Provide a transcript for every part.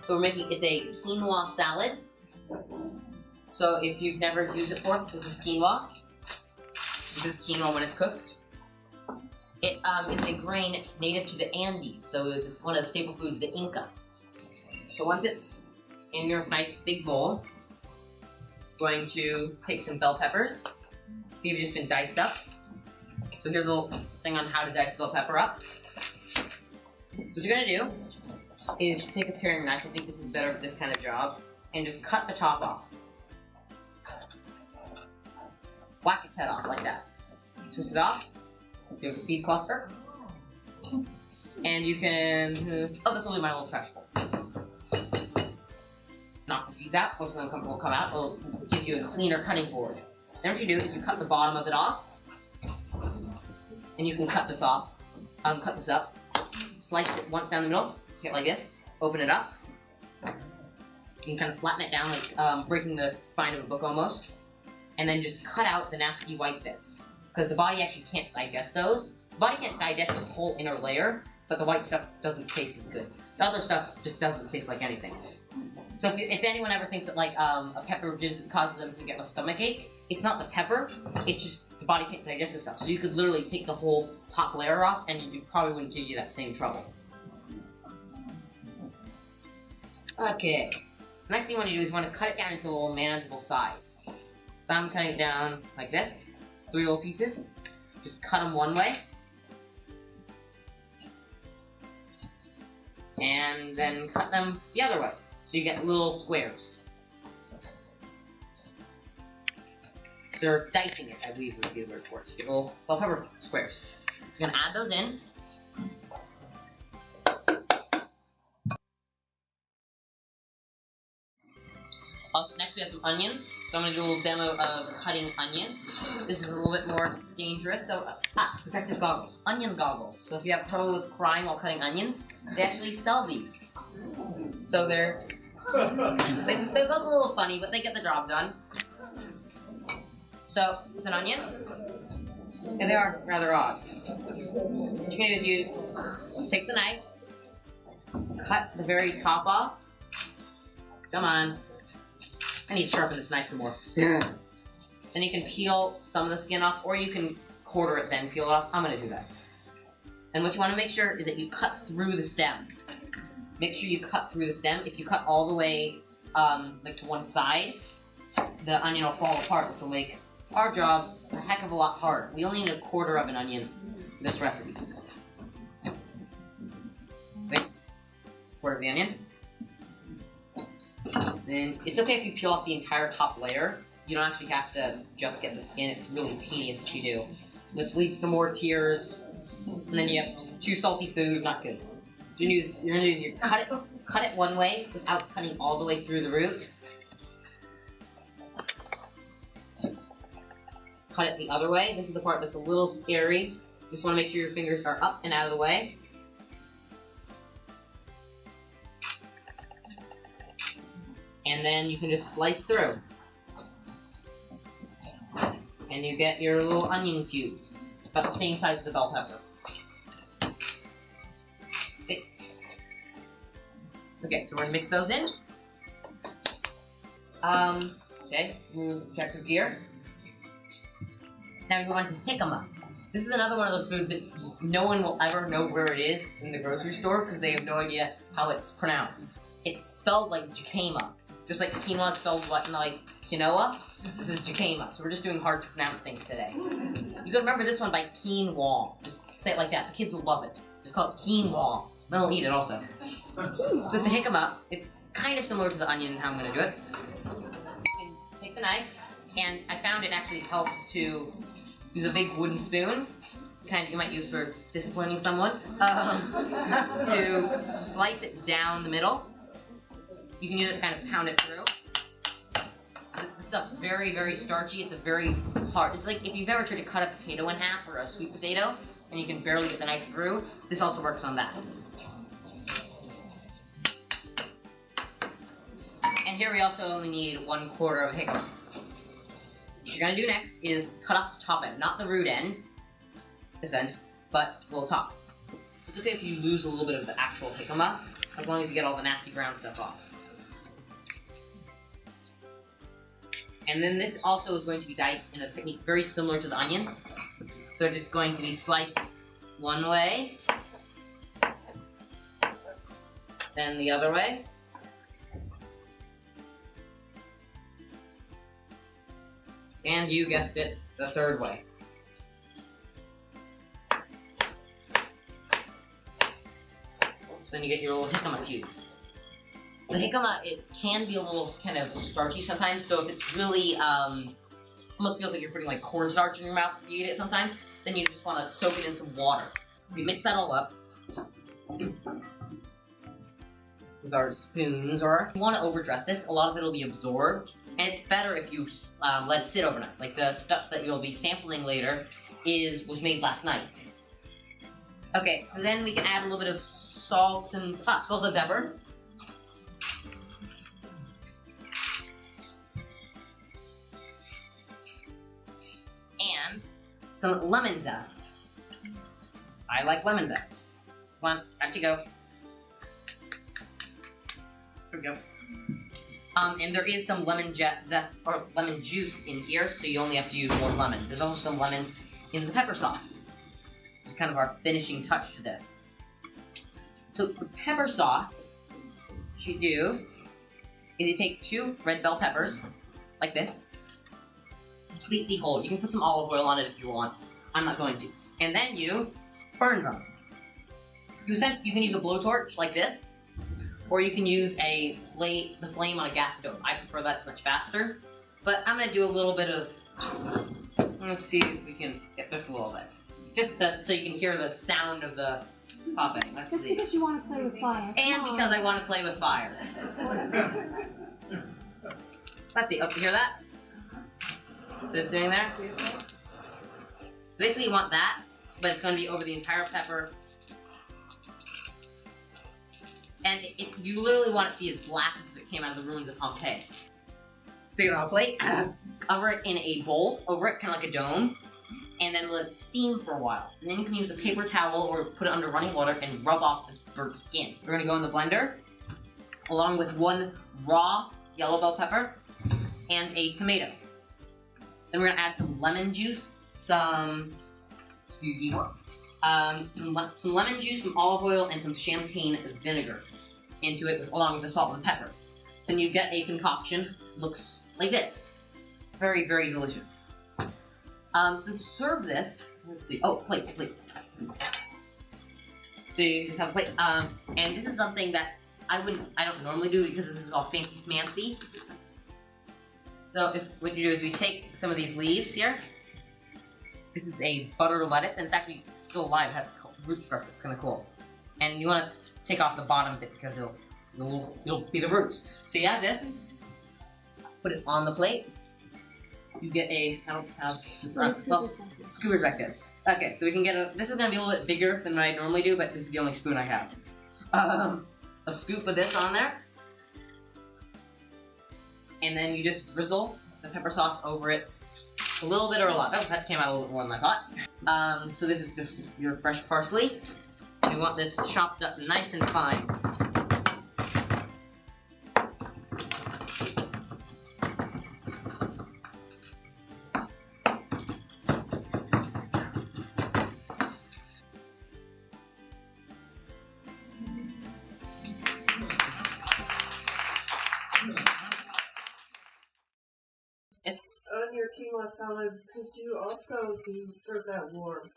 So we're making, it's a quinoa salad. So if you've never used it before, this is quinoa. This is quinoa when it's cooked. It is a grain native to the Andes, so it's one of the staple foods, the Inca. So once it's in your nice big bowl, going to take some bell peppers. These have just been diced up. So here's a little thing on how to dice the bell pepper up. What you're gonna do is take a paring knife, I think this is better for this kind of job, and just cut the top off. Whack its head off like that. Twist it off. You have a seed cluster. And you can, oh, this will be my little trash bowl. Knock the seeds out, most of them will come out. It'll give you a cleaner cutting board. Then what you do is you cut the bottom of it off. And you can cut this off. Cut this up. Slice it once down the middle. Get like this. Open it up. You can kind of flatten it down, like breaking the spine of a book almost. And then just cut out the nasty white bits. Because the body actually can't digest those. The body can't digest this whole inner layer, but the white stuff doesn't taste as good. The other stuff just doesn't taste like anything. So if anyone ever thinks that like a pepper causes them to get a stomach ache, it's not the pepper, it's just the body can't digest this stuff. So you could literally take the whole top layer off and it probably wouldn't give you that same trouble. Okay. The next thing you want to do is you want to cut it down into a little manageable size. So I'm cutting it down like this. 3 little pieces. Just cut them one way. And then cut them the other way. So you get little squares. They're dicing it, I believe would be the word for it. So you get little bell pepper squares. So you're gonna add those in. Also, next we have some onions. So I'm going to do a little demo of cutting onions. This is a little bit more dangerous. So, protective goggles. Onion goggles. So if you have trouble with crying while cutting onions, they actually sell these. So they look a little funny, but they get the job done. So, it's an onion. And they are rather odd. What you're going to do is you take the knife, cut the very top off. Come on. I need to sharpen this knife some more. Yeah. Then you can peel some of the skin off, or you can quarter it then peel it off. I'm going to do that. And what you want to make sure is that you cut through the stem. Make sure you cut through the stem. If you cut all the way like to one side, the onion will fall apart, which will make our job a heck of a lot harder. We only need a quarter of an onion for this recipe. See? Quarter of the onion. Then it's okay if you peel off the entire top layer. You don't actually have to just get the skin. It's really tedious if you do, which leads to more tears. And then you have too salty food, not good. So you're gonna use your cut it one way without cutting all the way through the root. Cut it the other way. This is the part that's a little scary. Just want to make sure your fingers are up and out of the way. And then you can just slice through. And you get your little onion cubes. About the same size as the bell pepper. Okay, so we're gonna mix those in. Okay, remove the protective gear. Now we move on to jicama. This is another one of those foods that no one will ever know where it is in the grocery store because they have no idea how it's pronounced. It's spelled like jicama. Just like quinoa is spelled like quinoa, this is jicama. So we're just doing hard to pronounce things today. You can remember this one by quinoa. Just say it like that. The kids will love it. Just call it quinoa. They'll eat it also. So the jicama, it's kind of similar to the onion and how I'm going to do it. You can take the knife, and I found it actually helps to use a big wooden spoon, the kind that you might use for disciplining someone, to slice it down the middle. You can use it to kind of pound it through. This stuff's very, very starchy. It's a very hard. It's like if you've ever tried to cut a potato in half or a sweet potato, and you can barely get the knife through, this also works on that. And here we also only need 1/4 of a jicama. What you're gonna do next is cut off the top end, not the root end, this end, but the little top. So it's okay if you lose a little bit of the actual jicama, as long as you get all the nasty brown stuff off. And then this also is going to be diced in a technique very similar to the onion. So it's just going to be sliced one way, then the other way, and you guessed it, the third way. Then you get your little jicama cubes. The jicama, it can be a little kind of starchy sometimes, so if it's really, almost feels like you're putting like cornstarch in your mouth if you eat it sometimes, then you just want to soak it in some water. We mix that all up with our spoons, or if you want to overdress this, a lot of it will be absorbed, and it's better if you let it sit overnight. Like the stuff that you'll be sampling later was made last night. Okay, so then we can add a little bit of salt and pepper. And some lemon zest. I like lemon zest. Come on, out you go. Here we go. And there is some lemon zest or lemon juice in here, so you only have to use one lemon. There's also some lemon in the pepper sauce. This is kind of our finishing touch to this. So the pepper sauce, what you do is you take 2 red bell peppers, like this, completely whole. You can put some olive oil on it if you want. I'm not going to. And then you burn them. You can use a blowtorch like this, or you can use the flame on a gas stove. I prefer that, it's much faster. But I'm going to do a little bit of, I'm going to see if we can get this a little bit. Just so you can hear the sound of the popping. Let's see. Just because you want to play with fire. And because I want to play with fire. Let's see. Oh, you hear that? This doing there? So basically you want that, but it's going to be over the entire pepper. And you literally want it to be as black as if it came out of the ruins of Pompeii. Stick it on a plate, cover it in a bowl, over it, kind of like a dome, and then let it steam for a while. And then you can use a paper towel or put it under running water and rub off this burnt skin. We're going to go in the blender, along with 1 raw yellow bell pepper and a tomato. Then we're going to add some lemon juice, some lemon juice, some olive oil, and some champagne vinegar into it, along with the salt and pepper. So then you get a concoction, looks like this. Very, very delicious. So to serve this, let's see, plate. So you just have a plate, and this is something that I don't normally do because this is all fancy smancy. So what you do is we take some of these leaves here. This is a butter lettuce, and it's actually still alive. It has root structure. It's kind of cool. And you want to take off the bottom bit because it'll be the roots. So you have this. Put it on the plate. You get I don't have scoopers back there. Okay, so we can get this is going to be a little bit bigger than what I normally do, but this is the only spoon I have. A scoop of this on there. And then you just drizzle the pepper sauce over it. A little bit or a lot. Oh, that came out a little bit more than I thought. So this is just your fresh parsley. And we want this chopped up nice and fine. Yes? On your quinoa salad, could you also serve that warm?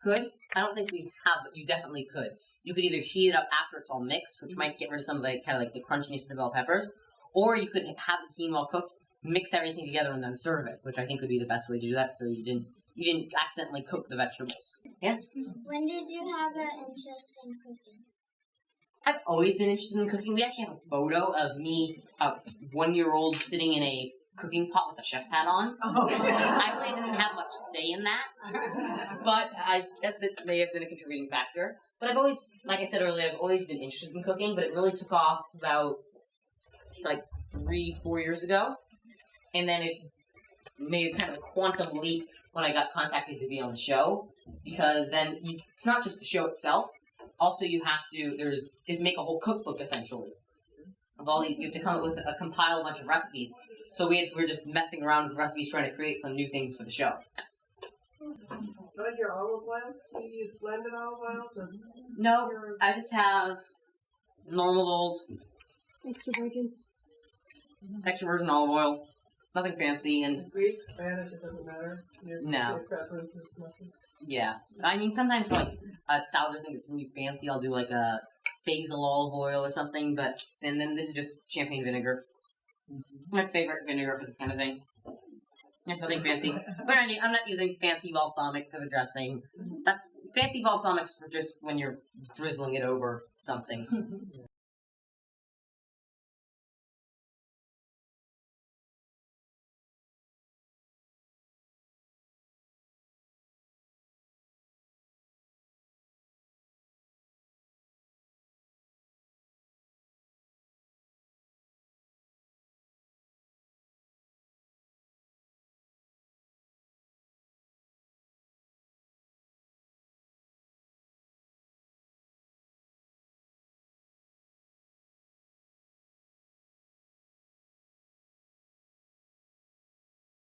Could. I don't think we have, but you definitely could. You could either heat it up after it's all mixed, which might get rid of some of the kind of like the crunchiness of the bell peppers, or you could have the quinoa cooked, mix everything together, and then serve it, which I think would be the best way to do that, so you didn't accidentally cook the vegetables. Yes? When did you have an interest in cooking? I've always been interested in cooking. We actually have a photo of me, a 1-year-old, sitting in a cooking pot with a chef's hat on. Oh. I really didn't have much say in that, but I guess that may have been a contributing factor. But I've always, like I said earlier, I've always been interested in cooking, but it really took off about, like, 3-4 years ago. And then it made kind of a quantum leap when I got contacted to be on the show, because then it's not just the show itself, Also, you have to make a whole cookbook essentially. Of all these, you have to come up with compile a bunch of recipes. So we're just messing around with recipes, trying to create some new things for the show. Like your olive oils? Do you use blended olive oils? Or No, I just have normal old extra virgin olive oil. Nothing fancy, and Greek, Spanish, it doesn't matter. No. Taste preference is nothing. yeah. I mean, sometimes for like salad dressing that's really fancy, I'll do like a basil olive oil or something. And then this is just champagne vinegar. My favorite vinegar for this kind of thing. Yeah, nothing fancy. But I'm not using fancy balsamic for the dressing. That's fancy balsamics for just when you're drizzling it over something.